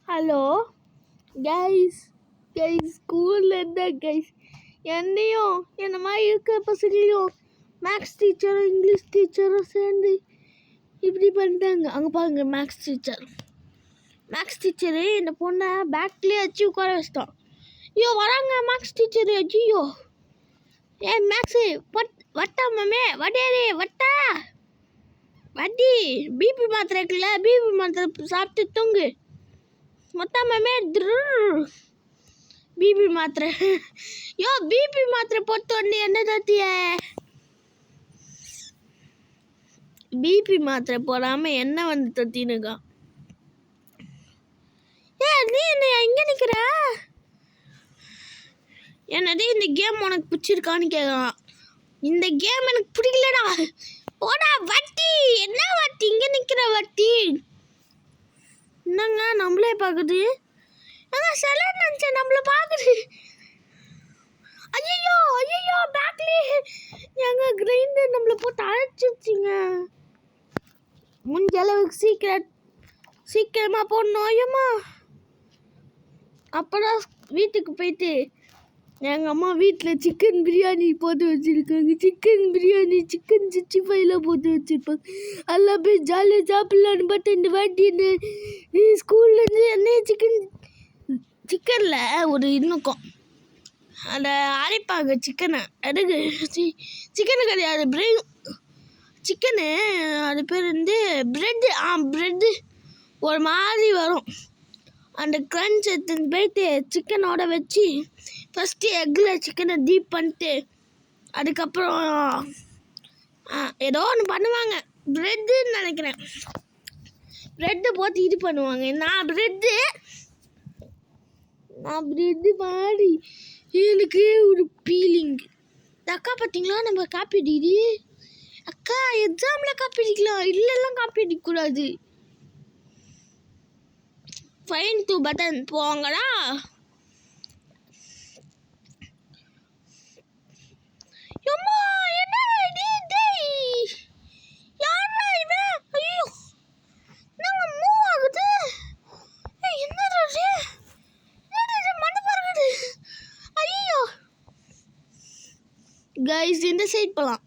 Hello guys ஸ்கூலில் இருந்தால் guys என்னையும் என்ன மாதிரி இருக்கிற பசங்களையும் மேக்ஸ் டீச்சரும் இங்கிலீஷ் டீச்சரும் சேர்ந்து இப்படி பண்ணிட்டாங்க. அங்கே பாருங்க மேக்ஸ் டீச்சரு இந்த பொண்ணை பேக்லேயே வச்சு உட்கார வச்சிட்டோம். ஐயோ வராங்க மேக்ஸ் டீச்சரு. ஐயோ ஏன் மேக்ஸு வட்டா மாமே வடையாரே வட்டா வட்டி பிபி மாத்திரை இருக்குல்ல, பிபி மாத்திரை சாப்பிட்டு தூங்கு மொத்தமே பிபி மாத்திரை. யோ பிபி மாத்திரை போட்டு என்ன தத்திய பிபி மாத்திரை போடாம என்ன வந்து தத்தினுக்கா? நீ என்ன இங்க நிக்கிற? என்னது இந்த கேம் உனக்கு பிடிச்சிருக்கான்னு கேட்கலாம். இந்த கேம் எனக்கு பிடிக்கலடா. போடா வட்டி. என்ன வட்டி இங்க நிக்கிற வட்டி? என்னங்க நம்மளே பார்க்குது? சில நினச்சேன் நம்மள பார்க்குது. ஐயோ பேக்லேயே எங்க கிரைண்டர் நம்மளை போட்டு அழைச்சிச்சிங்க. முடிஞ்ச அளவுக்கு சீக்கிரமா போடணும். ஐயம்மா அப்போதான் வீட்டுக்கு போயிட்டு எங்கள் அம்மா வீட்டில் சிக்கன் பிரியாணி போட்டு வச்சுருக்காங்க. சிக்கன் பிரியாணி, சிக்கன் 65 போட்டு வச்சுருப்பாங்க. எல்லாம் போய் ஜாலியாக சாப்பிட்லான்னு பார்த்து இந்த வாட்டி இந்த ஸ்கூல்லேருந்து என்ன சிக்கனில் ஒரு இன்னுக்கும் அந்த அரைப்பாங்க சிக்கனை. அதுக்கு சிக்கனு கிடையாது, சிக்கனு அது பேர் வந்து ப்ரெட்டு ஒரு மாதிரி வரும். அந்த க்ரன்ச் எடுத்துன்னு போயிட்டு சிக்கனோட வச்சு ஃபஸ்ட்டு எக்கில் சிக்கனை டீப் பண்ணிட்டு அதுக்கப்புறம் ஏதோ ஒன்று பண்ணுவாங்க. ப்ரெட்டுன்னு நினைக்கிறேன். ப்ரெட்டு போட்டு இது பண்ணுவாங்க. நான் ப்ரெட்டு மாதிரி எனக்கு ஒரு ஃபீலிங். அக்கா பார்த்தீங்களா நம்ம காப்பி அடிக்குது. அக்கா எக்ஸாமில் காப்பி அடிக்கலாம், இல்லைலாம் காப்பி அடிக்கக்கூடாது. ஃபைன் 2 பட்டன் போங்கடா. கைஸ் இந்த சைட் போகலாம்.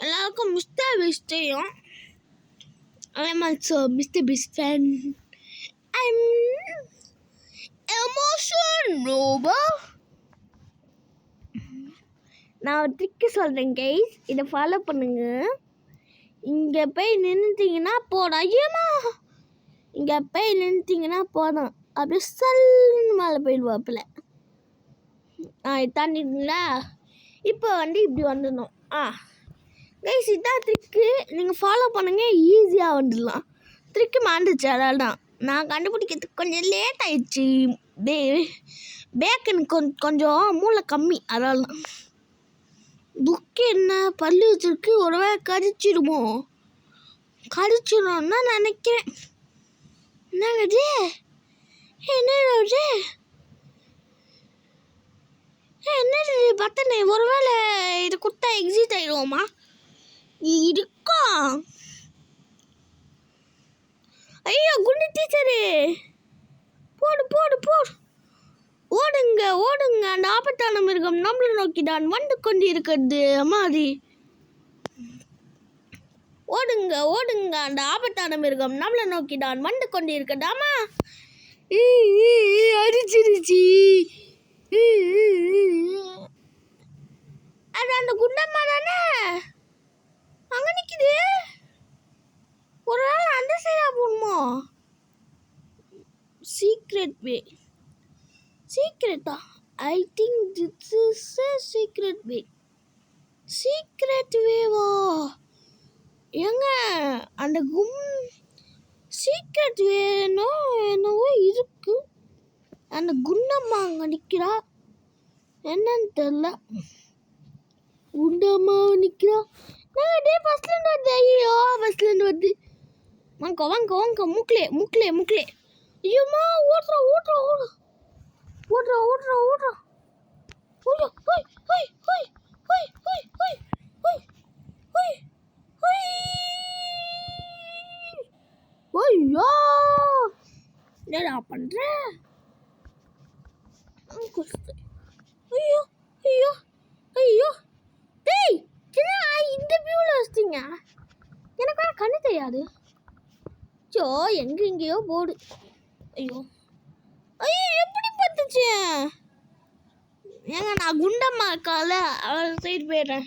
எல்லாருக்கும் மிஸ்டர் பீஸ்ட் தெரியும். I am also Mr. Beast fan. I'm emotional. நான் ஒரு ட்ரிக்கு சொல்கிறேன் கைஸ், இதை ஃபாலோ பண்ணுங்க. இங்கே போய் நின்றுட்டிங்கன்னா போதும். ஐயம்மா இங்கே போய் நின்றுட்டிங்கன்னா போதும். அப்படியே சல்லுன்னு மேலே போயிடுவாப்பில். தாண்டிங்களா? இப்போ வந்து இப்படி வந்துடணும். கைஸ் இதான் ட்ரிக்கு. நீங்கள் ஃபாலோ பண்ணுங்கள், ஈஸியாக வந்துடலாம். ட்ரிக்கு மாண்டுச்சு, அதனால தான் நான் கண்டுபிடிக்கிறதுக்கு கொஞ்சம் லேட் ஆயிடுச்சு. பேக்கனுக்கு கொஞ்சம் மூளை கம்மி, அதனால தான். புக்கு என்ன பல்லு வச்சிருக்கு, ஒரு வேளை கடிச்சிடும்னா நினைக்கிறேன். என்னது என்னது பத்தனே, ஒருவேளை இது கொடுத்தா எக்ஸிட் ஆயிடுவோமா? இருக்கும். ஐயோ குண்டு டீச்சரு, போடு ஓடுங்க. அந்த ஆபத்தான மிருகம் நம்மளை நோக்கி தான் வந்து கொண்டு இருக்கிறது மாதிரி. ஓடுங்க. அந்த ஆபத்தான மிருகம் நம்மளை நோக்கி தான் வந்து கொண்டு இருக்கிறதாமா. அடிச்சிருச்சு. அது அந்த குண்டம்மா தானே அங்க நிக்குது. ஒரு நாள் அந்த சைடா போகணுமோ? சீக்ரெட்டா? I think this is a secret வேவா? ஏங்க அந்த சீக்ரெட் வேணும் என்னவோ இருக்கு. அந்த குண்டம்மா அங்கே நிற்கிறா, என்னன்னு தெரில. குண்டம்மா நிற்கிறா. டே பஸ்லேருந்து வருது. ஐயோ பஸ்லேருந்து வருது. வாங்க மூக்கிலே. ஐயோம்மா ஓடுறா. என்னடா பண்ற? ஐயோ ஐயோ ஐயோ டேய், என்ன இந்த வியூவில் வச்சிட்டீங்க? எனக்கு கண்ணு தெரியாது. சோ எங்கேயோ போடு. ஐயோ ஐயோ எப்படி பார்த்துச்சு? ஏங்க நான் குண்டம்மா இருக்கால அவள் சைடு போயிடுறேன்.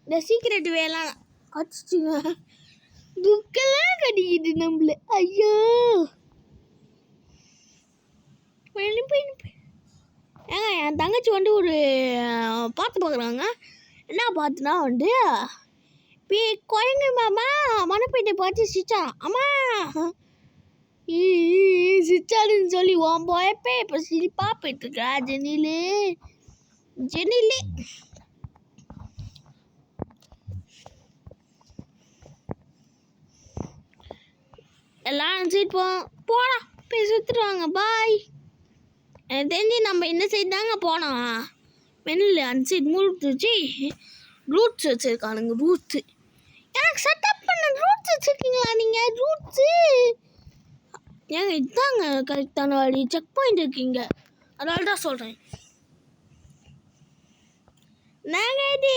இந்த சீக்கிரட் வேலாம் கடிச்சிச்சுங்க. புக்கெல்லாம் கடிக்குது நம்மள. ஐயோ ஏங்க என் தங்கச்சி வந்து ஒரு பாட்டு பார்க்குறாங்க. என்ன பார்த்துனா வந்து குழந்தை மாமா மனப்பேட்டை பார்த்து சிச்சா அம்மா சிச்சாடுன்னு சொல்லி உன் போயப்பே இப்போ சிரிப்பா போயிட்டுருக்கா. ஜெனிலே எல்லாம் சைட் போலாம் போய் சுற்றுருவாங்க. பாய். எனக்கு தெரிஞ்சு நம்ம இந்த சைடு தாங்க போனோம். மெனில் அந்த சைடு மூழ்கிச்சு. ரூட்ஸ் வச்சுருக்கானுங்க. ரூட்ஸு எனக்கு செட்டப் பண்ண ரூட்ஸ் வச்சுருக்கீங்களா நீங்கள்? ரூட்ஸு ஏங்க இதுதாங்க கரெக்டான வழி. செக் பாயிண்ட் இருக்கீங்க, அதனால தான் சொல்கிறேன். நாங்கள் இது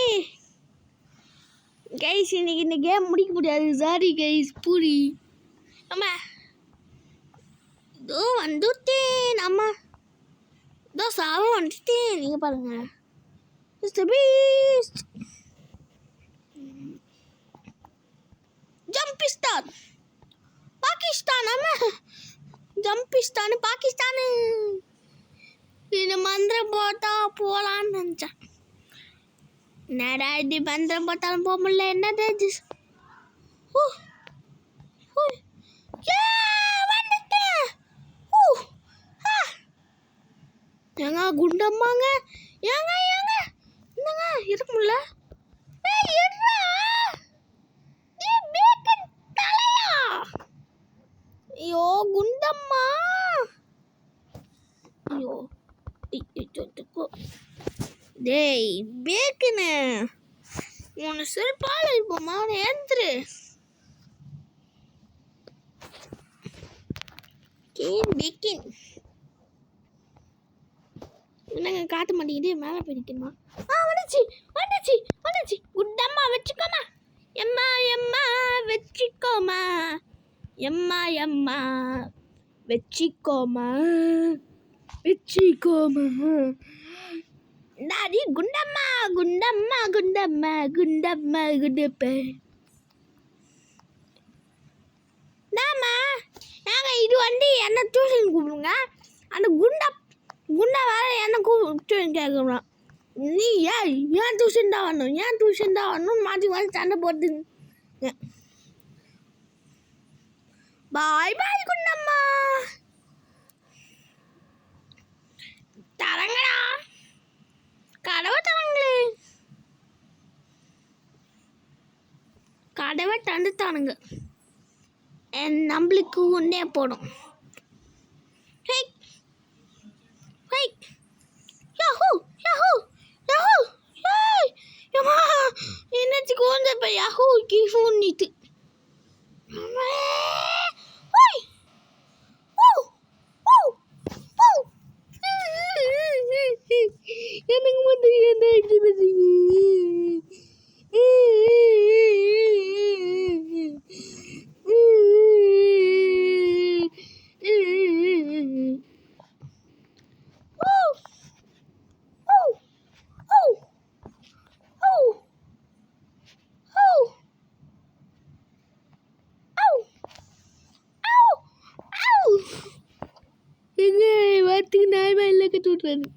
கைஸ் இன்னைக்கு இந்த கேம் முடிக்க முடியாது. Sorry guys. பூரி அம்மா இதோ வந்துட்டேன். அம்மா இதோ சாவ வந்துட்டேன். நீங்கள் பாருங்க. ஜம்பிஸ்தான் பாகிஸ்தான். அம்மா ஜம்பிஸ்தான் பாகிஸ்தான். இந்த மந்திரம் போட்டா போகலான்னு நினச்சேன். என்னடா இது மந்திரம் போட்டாலும் போக முடியல. என்னது ஏங்க குண்டம்மாங்க. ஏங்க ஏங்க என்னங்க இருக்க முடியல. ஐயோ குண்டம்மா. ஐயோ டேய் பேக்குன்னு உன்னை சிறப்பால இருப்போம்மா. அவனை ஏந்துரு. பேக்கின் என்னங்க காட்ட மாட்டேங்குது. மேலே போயிருக்கேம்மா. வந்துச்சு வந்துச்சு வந்துச்சு. குண்டம்மா வச்சுக்கோமா. எம்மா எம்மா வச்சுக்கோமா. எம்மா எம்மா வச்சுக்கோமா வச்சுக்கோமா. நாடி குண்டம்மா குண்டம்மா குண்டம்மா குண்டம்மா குண்டப்ப. நாமா நாங்க இது வந்து என்ன டியூஷன் கூப்பிடுங்க. அந்த குண்டா வேற என்ன டியூஷன் கேட்குறோம். நீ ஏன் டியூஷன் தான் வரணும், ஏன் டியூஷன் தான் வரணும்னு மாற்றி மாற்றி சண்டை போட்டுங்க. பாய் பாய் குண்டம்மா. தரங்கடா கடவை தரங்களே. கடவை தந்துட்டானுங்க. நம்மளுக்கு ஒன்றே போடும். என்னாச்சு கோந்தப்ப யாஹூ கிஃபோன் நீட்டு. எனக்கு மட்டும் என்ன கட்டுவிட்றாரு.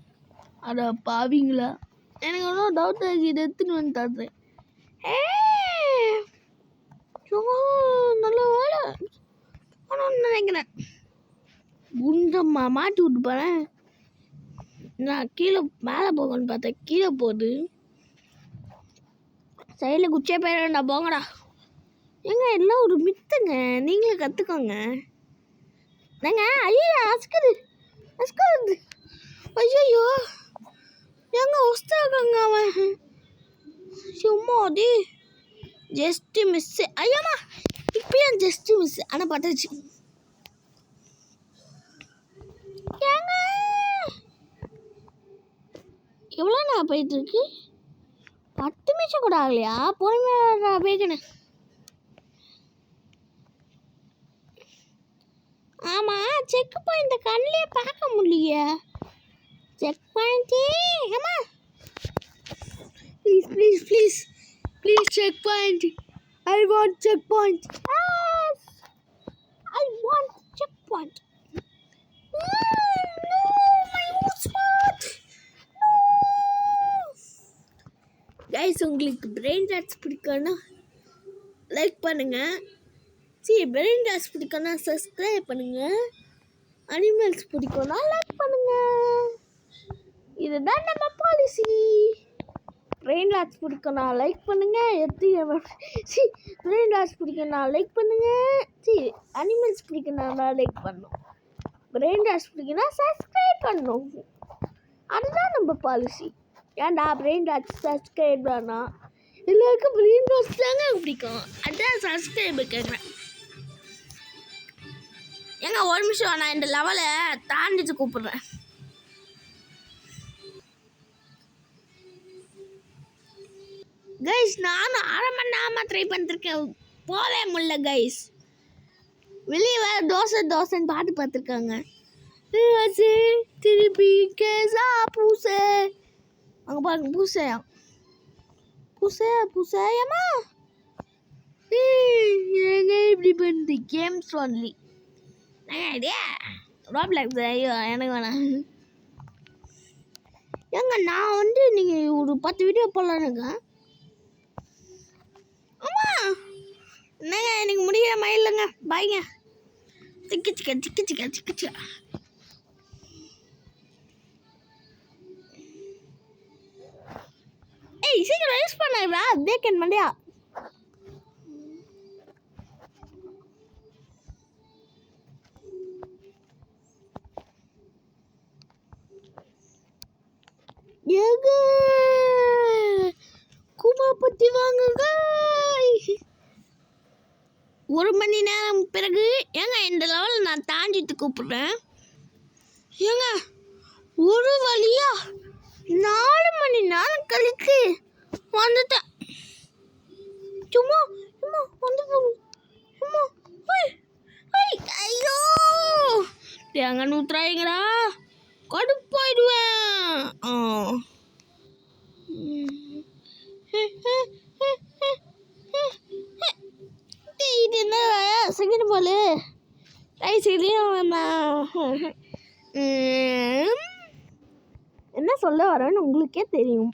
அட பாவிங்களா. எனக்கு ஒன்றும் டவுட் ஆகி இதை எடுத்துன்னு வந்து தர்றேன். நல்ல வேலை ஆனால் நினைக்கிறேன். குண்டம்மா மாட்டி விட்டு போகிறேன். நான் கீழே மேலே போகணும்னு பார்த்தேன். கீழே போகுது. சைடில் குச்சே போயிடா. போங்கடா. ஏங்க எல்லாம் ஒரு மித்துங்க. நீங்களே கற்றுக்கோங்க. நாங்க ஐயோ அஸ்குது அஸ்குது. ஐயோ எங்க ஒஸ்தாங்க அவன். சும்மா அது ஜஸ்ட் மிஸ்ஸு. ஐயாம்மா இப்பயும் ஜஸ்ட் மிஸ். ஆனால் பார்த்தாச்சு. ஏங்க எவ்வளோ நான் போயிட்டு இருக்கு 10 நிமிஷம் கூட ஆகலையா பொறுமையா பேக்கணும் ஆமாம் செக் பாயிண்ட்டை கண்ணிலே பார்க்க முடியலையே செக் பாயிண்ட்டே ஏமா please please please please check point I want check point I want check point guys உங்களுக்கு பிரெயின் டாட்ஸ் பிடிக்கும்னா லைக் பண்ணுங்கள் பிரெயின் டாட்ஸ் பிடிக்கும்னா சப்ஸ்கிரைப் பண்ணுங்கள் அனிமல்ஸ் பிடிக்கும்னா லைக் பண்ணுங்கள் இதுதான் நம்ம பாலிசி பிரெயின் டாட்ஸ் பிடிக்கும்னா லைக் பண்ணுங்கள் பிரெயின் டாட்ஸ் பிடிக்கும்னா லைக் பண்ணுங்கள் அனிமல்ஸ் பிடிக்கும்னா லைக் பண்ணணும் பிரெயின் டாட்ஸ் பிடிக்கும்னா சப்ஸ்கிரைப் பண்ணணும் அதுதான் நம்ம பாலிசி ஏன்டா பிரெயின் டாட்ஸ் சப்ஸ்கிரைப் தானா எல்லாருக்கும் பிரெயின் டாட்ஸ் தாங்க பிடிக்கும் அதான் சப்ஸ்கிரைப் கேட்குறேன் ஏங்க ஒரு நிமிஷம் நான் இந்த லெவலை தாண்டிட்டு கூப்பிடுறேன் கைஸ் நானும் 1/2 மணி நேரமாக ட்ரை பண்ணிருக்கேன் போவே முடியல கைஸ் வெளியே வேற தோசைன்னு பாட்டு பார்த்துருக்காங்க திருப்பி கேசா பூசை அங்கே பாருங்க பூசையம்மா ஏங்க இப்படி பண்ணுது கேம்ஸ் ஒன்லி ஐடியா ரோப்ளாக்ஸ் ஐயோ எனக்கு வேணாம் ஏங்க நான் நீங்கள் ஒரு 10 வீடியோ போடலானுங்க ஆமாம் என்னங்க எனக்கு முடிகிற மாதிரி இல்லைங்க பாய்ங்க சிக்கிச்சிக்கா ஏய் சீக்கிரம் யூஸ் பண்ணா பேக்கன் மண்டியா ஏங்க குமா பத்தி வாங்குங்க 1 மணி நேரம் பிறகு ஏங்க இந்த லெவலில் நான் தாண்டிட்டு கூப்பிடுறேன் ஏங்க ஒரு வழியா 4 மணி நேரம் கழித்து வந்துட்டேன் சும்மா ஐயோ ஏங்க நூற்றுறாய்ங்கடா கடுப்பாயிடுவேன் இது என்ன செகண்ட் பால் என்ன சொல்ல வரேன்னு உங்களுக்கே தெரியும்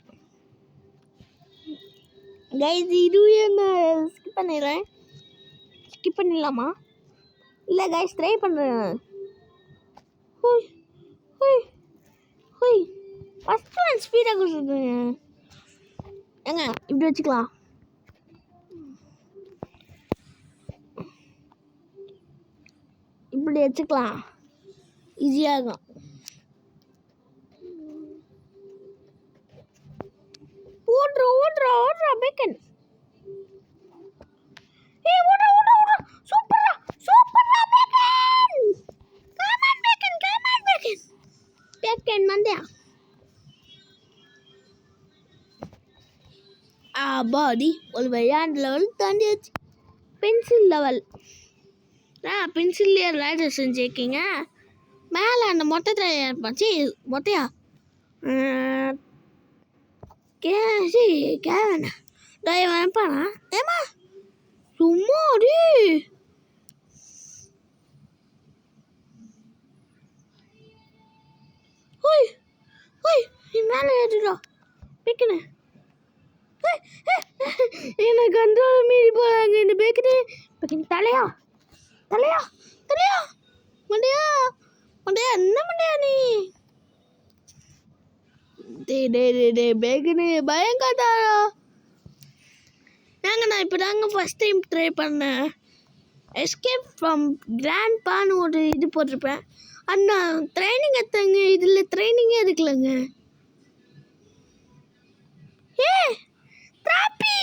கைஸ் இது என்ன ஸ்கிப் பண்ணிடலாமா இல்லை கைஸ் ட்ரை பண்ணுறேன் ஃபஸ்ட்டு ஒன் ஸ்பீடாக கொடுத்துருங்க ஏங்க இப்படி வச்சுக்கலாம் இப்படி வச்சுக்கலாம் ஈஸியாகும் ஓடுறா பேக்கன் ஏய் ஓடுறா சூப்பர்ரா பேக்கன் கம் ஆன் பேக்கன் மண்டையா பாடி ஒரு வழியாக லெவல் தாண்டியாச்சு பென்சில் லெவல் பென்சில்லே ரைடர் செஞ்சுருக்கீங்க மேலே அந்த மொத்தத்தில் இருப்பாச்சு மொட்டையா கேவண்ணா வரப்பானா ஏமா சும்மா அடி நீ மேலே ஏறிடா பேக்கனு எனக்கு கண்ட்ரோல் மீறி போகிறாங்க இந்த பேக்கன் தலையா மண்டையா என்ன மண்டையா நீ டே பேக்கனு பயம் காட்டாரா ஏங்க நான் இப்போ தாங்க ஃபஸ்ட் டைம் ட்ரை பண்ணேன் எஸ்கேப் ஃப்ரம் கிராண்ட் பான்னு ஒரு இது போட்டிருப்பேன் அண்ணா ட்ரைனிங் எடுத்தாங்க இதில் ட்ரைனிங்கே இருக்குல்லங்க ஏ ட்ராபி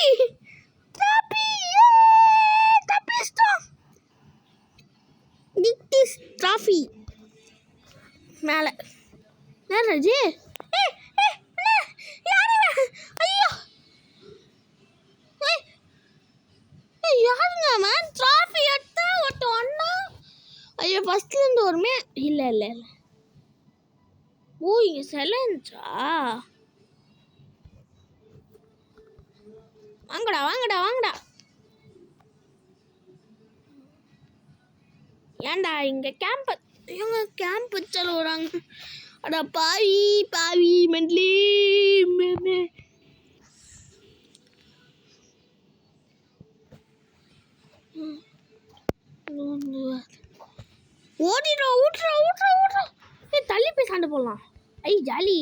டிக்டிஸ் ட்ராஃபி மேலே ராஜி ஐயோ யாருங்க அவன் டிராஃபி எடுத்தா ஒருத்தன் அண்ணா ஐயோ ஃபஸ்ட்லேருந்து வருமே இல்லை இல்லை இல்லை ஓ இங்கே சிலை இருந்துச்சா வாங்கடா வாங்கடா வாங்கடா ஏன்டா இங்கே கேம்ப் இவங்க கேம்ப் வச்சால வராங்க அடா பாவி பாவி மென்ட்லி ஓடிடுறா ஊட்டுறா ஊட்டுறா ஊட்டுறா தள்ளி போய் சண்டை போடலாம் ஐ ஜாலி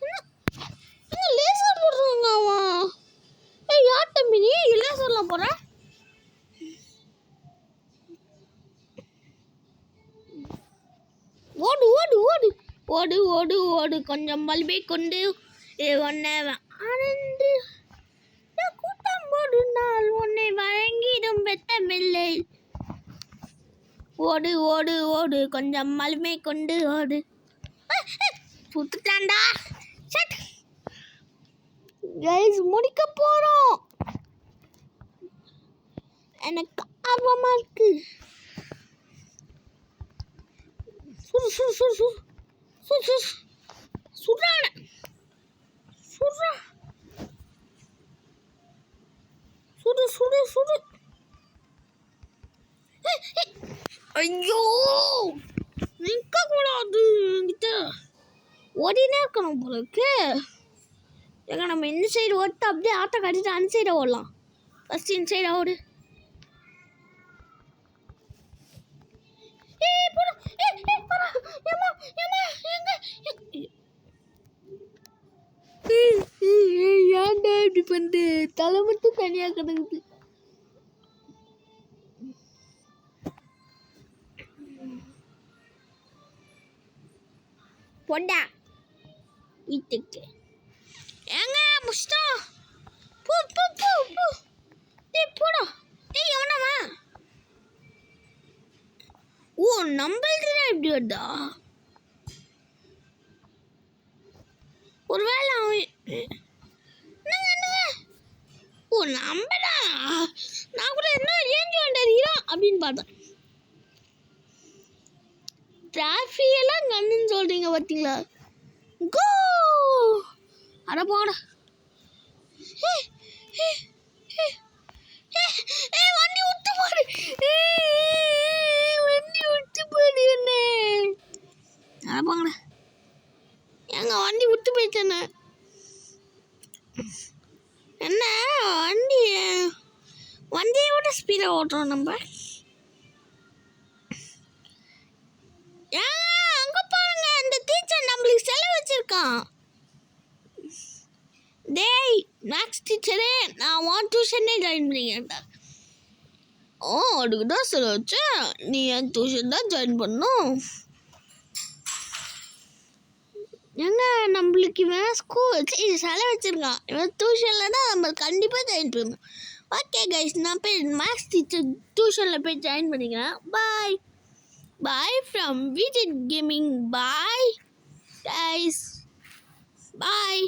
என்ன லேசர் போடுறாங்க அவன் யார் தம்பி நீ லேசர்லாம் போடுற ஓடு ஓடு ஓடு ஓடு ஓடு ஓடு கொஞ்சம் பல்பை கொண்டு ஒன்னை ஆனந்து கூட்டம் போடு நாள் உன்னை வழங்கிடும் பெத்தமில்லை ஓடு ஓடு ஓடு கொஞ்சம் மல்மை கொண்டு ஓடு சுத்துட்டான்டா கைஸ் முடிக்க போறோம் எனக்கு ஆர்வமா இருக்கு சுடு சுடு சுடு சுடு சுடு சுடு சுடுறான சுடுறா சுடு சுடு சுடு ஐயோ நிற்க கூடாது என்கிட்ட ஓடினே இருக்கணும் போல இருக்கு எங்க நம்ம இந்த சைடு ஓட்டு அப்படியே ஆட்டை கட்டிட்டு அந்த சைடை ஓடலாம் ஃபர்ஸ்ட் இந்த சைடை ஓடு ஏன்டா இப்படி பண்ணு தலை மட்டும் தனியா கிடக்குது பொண்டா வீட்டுக்கு ஏங்க முஸ்டா போ போ போ போ டேய் போடா டேய் எவனமா ஓ நம்மளுக்கு எப்படி வருதா ஒருவேளை அவன் ஓ நம்படா நான் கூட என்ன ரேஞ்ச் வேண்டாம் அப்படின்னு பார்த்தேன் டிராஃபியெல்லாம் கண்ணுன்னு சொல்கிறீங்க பார்த்தீங்களா கோ அட போட வண்டி விட்டு போடு வண்டி விட்டு போடு என்ன அட போங்கடா எங்க வண்டி விட்டு போயிட்டேண்ணே என்ன வண்டியை விட ஸ்பீடாக ஓட்டுறோம் நம்ம அங்க பாருங்க இந்த டீச்சர் நம்மளுக்கு செலவு வச்சிருக்கான் டேய் மேக்ஸ் டீச்சரே நான் உன் டியூஷனே ஜாயின் பண்ணிக்கிறேன் ஓ அதுக்கு தான் செலவு வச்சேன் நீ என் டியூஷன் தான் ஜாயின் பண்ணும் ஏங்க நம்மளுக்கு இவன் ஸ்கூல் செலவு வச்சிருக்கான் இவன் டியூஷனில் தான் நம்ம கண்டிப்பாக ஜாயின் பண்ணணும் ஓகே கைஸ் நான் போய் மேக்ஸ் டீச்சர் டியூஷனில் போய் ஜாயின் பண்ணிக்கிறேன் பாய் bye from VJ Gaming. Bye guys, bye.